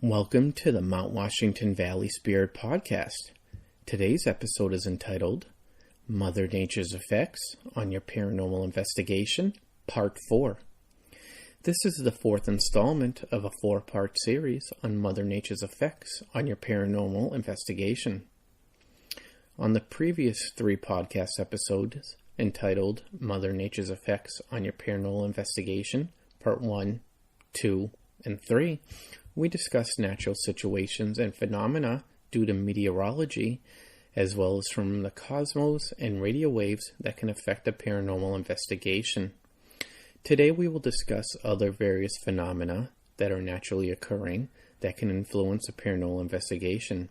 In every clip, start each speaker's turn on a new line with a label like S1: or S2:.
S1: Welcome to the Mount Washington Valley Spirit Podcast. Today's episode is entitled Mother Nature's Effects on Your Paranormal Investigation, Part 4. This is the fourth installment of a four-part series on Mother Nature's effects on your paranormal investigation. On the previous three podcast episodes, entitled Mother Nature's Effects on Your Paranormal Investigation, Part 1, 2, and 3, we discussed natural situations and phenomena due to meteorology, as well as from the cosmos and radio waves that can affect a paranormal investigation. Today we will discuss other various phenomena that are naturally occurring that can influence a paranormal investigation.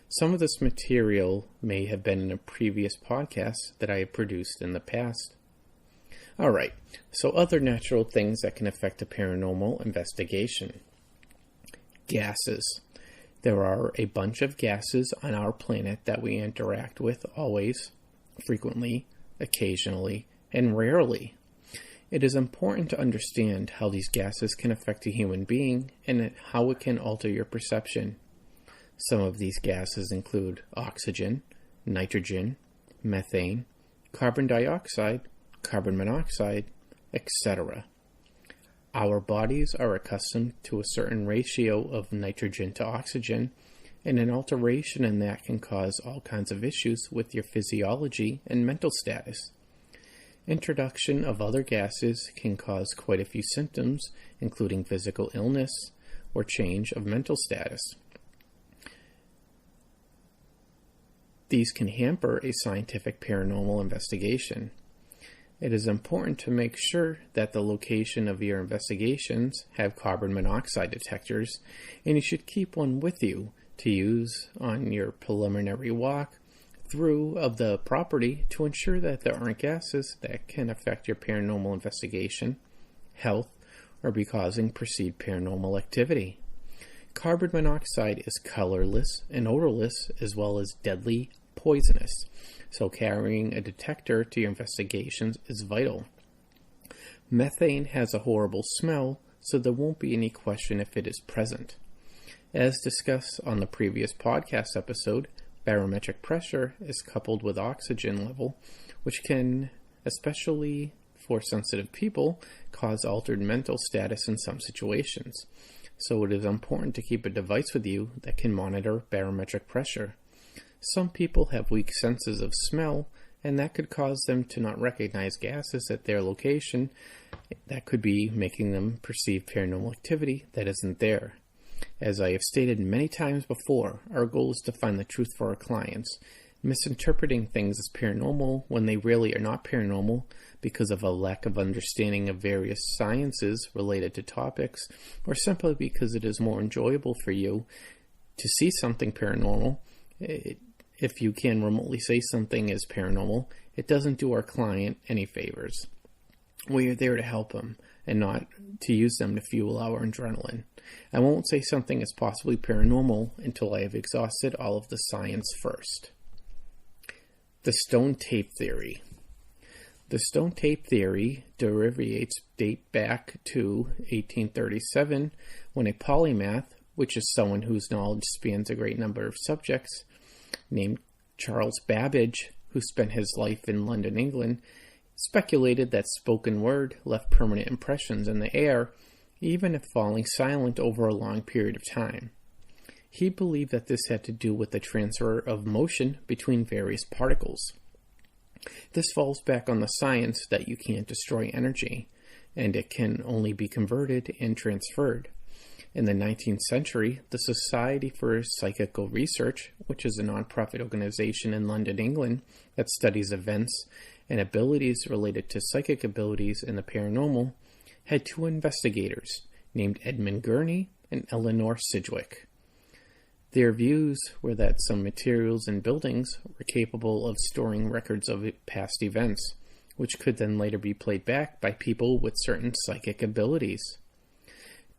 S1: Some of this material may have been in a previous podcast that I have produced in the past. Alright, so other natural things that can affect a paranormal investigation. Gases. There are a bunch of gases on our planet that we interact with always, frequently, occasionally, and rarely. It is important to understand how these gases can affect a human being and how it can alter your perception. Some of these gases include oxygen, nitrogen, methane, carbon dioxide, carbon monoxide, etc. Our bodies are accustomed to a certain ratio of nitrogen to oxygen, and an alteration in that can cause all kinds of issues with your physiology and mental status. Introduction of other gases can cause quite a few symptoms, including physical illness or change of mental status. These can hamper a scientific paranormal investigation. It is important to make sure that the location of your investigations have carbon monoxide detectors, and you should keep one with you to use on your preliminary walk through of the property to ensure that there aren't gases that can affect your paranormal investigation, health, or be causing perceived paranormal activity. Carbon monoxide is colorless and odorless as well as deadly poisonous, so carrying a detector to your investigations is vital. Methane has a horrible smell, so there won't be any question if it is present. As discussed on the previous podcast episode, barometric pressure is coupled with oxygen level, which can, especially for sensitive people, cause altered mental status in some situations. So it is important to keep a device with you that can monitor barometric pressure. Some people have weak senses of smell, and that could cause them to not recognize gases at their location. That could be making them perceive paranormal activity that isn't there. As I have stated many times before, our goal is to find the truth for our clients. Misinterpreting things as paranormal when they really are not paranormal because of a lack of understanding of various sciences related to topics, or simply because it is more enjoyable for you to see something paranormal. If you can remotely say something is paranormal, it doesn't do our client any favors. We are there to help them and not to use them to fuel our adrenaline. I won't say something is possibly paranormal until I have exhausted all of the science first. The stone tape theory. The stone tape theory date back to 1837 when a polymath, which is someone whose knowledge spans a great number of subjects, named Charles Babbage, who spent his life in London, England, speculated that spoken word left permanent impressions in the air, even if falling silent over a long period of time. He believed that this had to do with the transfer of motion between various particles. This falls back on the science that you can't destroy energy, and it can only be converted and transferred. In the 19th century, the Society for Psychical Research, which is a non-profit organization in London, England, that studies events and abilities related to psychic abilities in the paranormal, had two investigators named Edmund Gurney and Eleanor Sidgwick. Their views were that some materials and buildings were capable of storing records of past events, which could then later be played back by people with certain psychic abilities.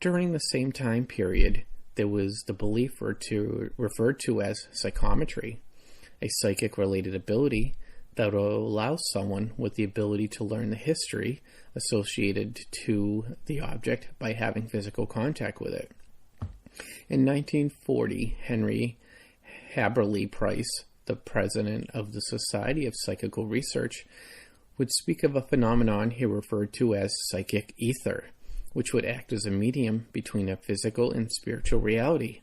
S1: During the same time period, there was the belief referred to as psychometry, a psychic-related ability that will allow someone with the ability to learn the history associated to the object by having physical contact with it. In 1940, Henry Haberly Price, the president of the Society of Psychical Research, would speak of a phenomenon he referred to as psychic ether, which would act as a medium between a physical and spiritual reality.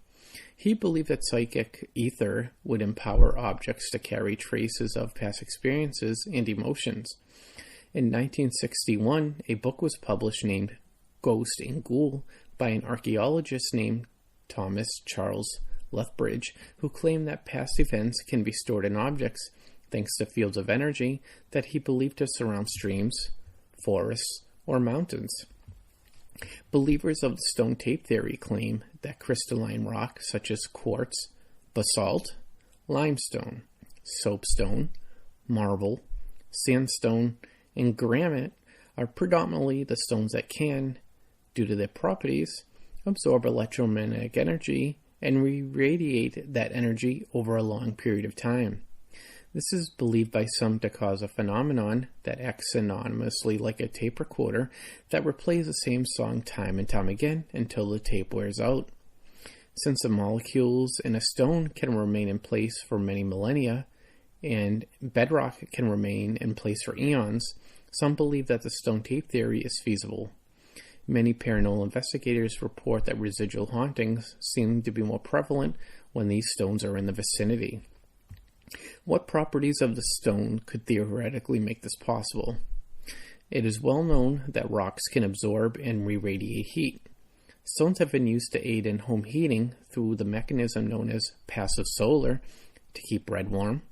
S1: He believed that psychic ether would empower objects to carry traces of past experiences and emotions. In 1961, a book was published named Ghost and Ghoul by an archaeologist named Thomas Charles Lethbridge, who claimed that past events can be stored in objects thanks to fields of energy that he believed to surround streams, forests, or mountains. Believers of the stone tape theory claim that crystalline rock such as quartz, basalt, limestone, soapstone, marble, sandstone, and granite are predominantly the stones that can, due to their properties, absorb electromagnetic energy and re-radiate that energy over a long period of time. This is believed by some to cause a phenomenon that acts synonymously like a tape recorder that replays the same song time and time again until the tape wears out. Since the molecules in a stone can remain in place for many millennia, and bedrock can remain in place for eons, some believe that the stone tape theory is feasible. Many paranormal investigators report that residual hauntings seem to be more prevalent when these stones are in the vicinity. What properties of the stone could theoretically make this possible? It is well known that rocks can absorb and re-radiate heat. Stones have been used to aid in home heating through the mechanism known as passive solar to keep bread warm,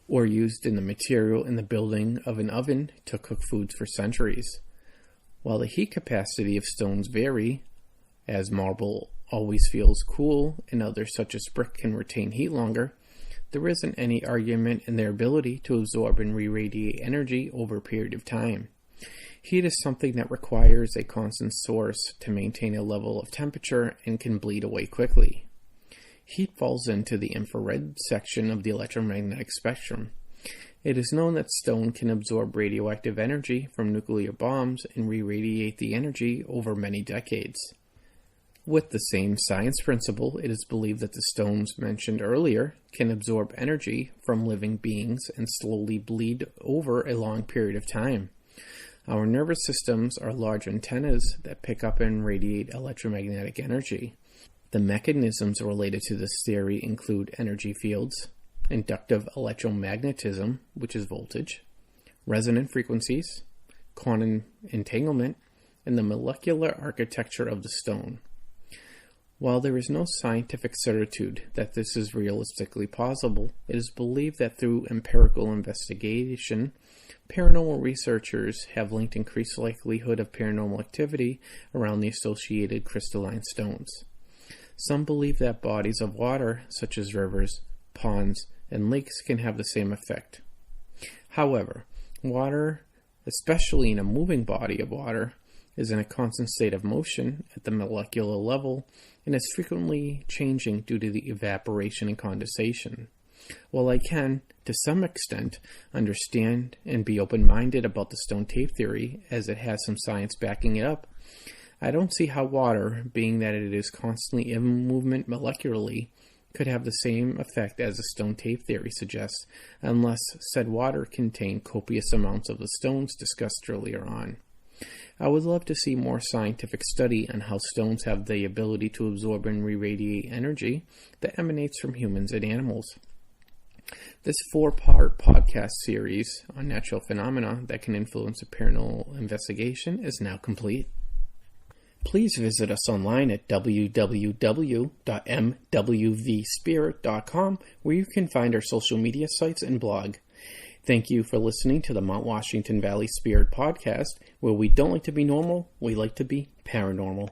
S1: or used in the material in the building of an oven to cook foods for centuries. While the heat capacity of stones vary, as marble always feels cool and others such as brick can retain heat longer, there isn't any argument in their ability to absorb and re-radiate energy over a period of time. Heat is something that requires a constant source to maintain a level of temperature and can bleed away quickly. Heat falls into the infrared section of the electromagnetic spectrum. It is known that stone can absorb radioactive energy from nuclear bombs and re-radiate the energy over many decades. With the same science principle, it is believed that the stones mentioned earlier can absorb energy from living beings and slowly bleed over a long period of time. Our nervous systems are large antennas that pick up and radiate electromagnetic energy. The mechanisms related to this theory include energy fields, inductive electromagnetism, which is voltage, resonant frequencies, quantum entanglement, and the molecular architecture of the stone. While there is no scientific certitude that this is realistically possible, it is believed that through empirical investigation, paranormal researchers have linked increased likelihood of paranormal activity around the associated crystalline stones. Some believe that bodies of water, such as rivers, ponds, and lakes, can have the same effect. However, water, especially in a moving body of water, is in a constant state of motion at the molecular level and is frequently changing due to the evaporation and condensation. While I can, to some extent, understand and be open-minded about the stone tape theory as it has some science backing it up, I don't see how water, being that it is constantly in movement molecularly, could have the same effect as the stone tape theory suggests, unless said water contained copious amounts of the stones discussed earlier on. I would love to see more scientific study on how stones have the ability to absorb and re-radiate energy that emanates from humans and animals. This 4-part podcast series on natural phenomena that can influence a paranormal investigation is now complete. Please visit us online at www.mwvspirit.com, where you can find our social media sites and blog. Thank you for listening to the Mount Washington Valley Spirit Podcast, where we don't like to be normal, we like to be paranormal.